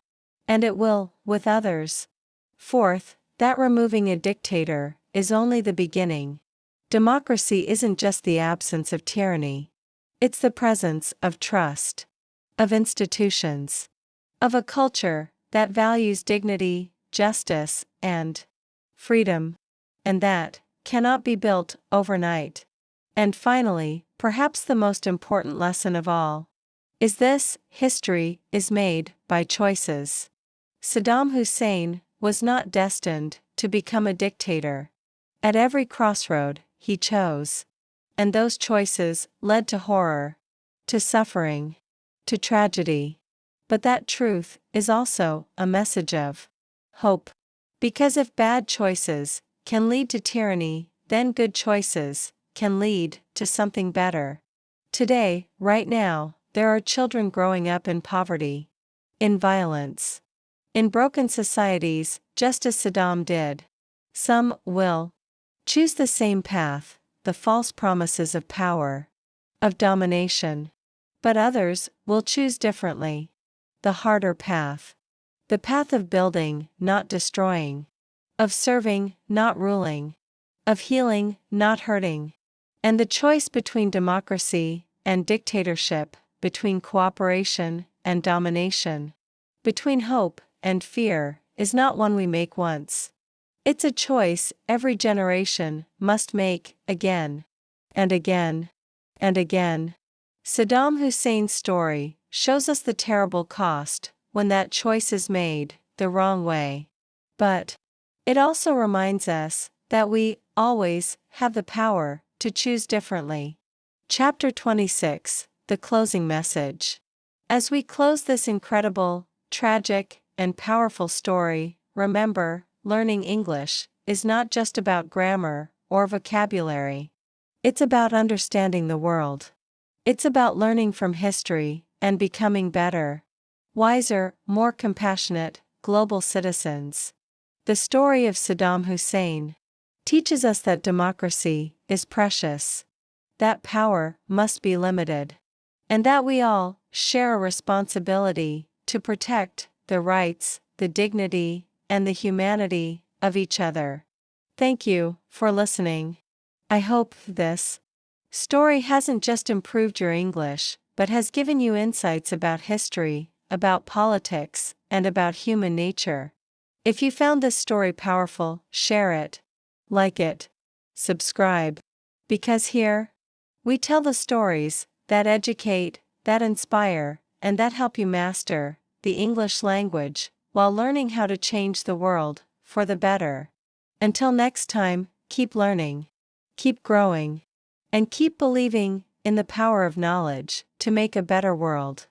A: And it will with others. Fourth, that removing a dictator is only the beginning. Democracy isn't just the absence of tyranny. It's the presence of trust, of institutions, of a culture that values dignity, justice, and freedom. And that cannot be built overnight. And finally, perhaps the most important lesson of all, is this: history is made by choices. Saddam Hussein was not destined to become a dictator. At every crossroad, he chose. And those choices led to horror, to suffering, to tragedy. But that truth is also a message of hope. Because if bad choices can lead to tyranny, then good choices can lead to something better. Today, right now, there are children growing up in poverty, in violence, in broken societies, just as Saddam did. Some will choose the same path, the false promises of power, of domination. But others will choose differently. The harder path. The path of building, not destroying. Of serving, not ruling. Of healing, not hurting. And the choice between democracy and dictatorship, between cooperation and domination, between hope and fear, is not one we make once. It's a choice every generation must make again, and again, and again. Saddam Hussein's story shows us the terrible cost when that choice is made the wrong way. But it also reminds us that we always have the power to choose differently. Chapter 26, The Closing Message. As we close this incredible, tragic, and powerful story, remember, learning English is not just about grammar or vocabulary. It's about understanding the world. It's about learning from history and becoming better, wiser, more compassionate, global citizens. The story of Saddam Hussein teaches us that democracy is precious, that power must be limited, and that we all share a responsibility to protect the rights, the dignity, and the humanity of each other. Thank you for listening. I hope this story hasn't just improved your English, but has given you insights about history, about politics, and about human nature. If you found this story powerful, share it, like it, subscribe. Because here, we tell the stories that educate, that inspire, and that help you master the English language while learning how to change the world for the better. Until next time, keep learning, keep growing, and keep believing in the power of knowledge to make a better world.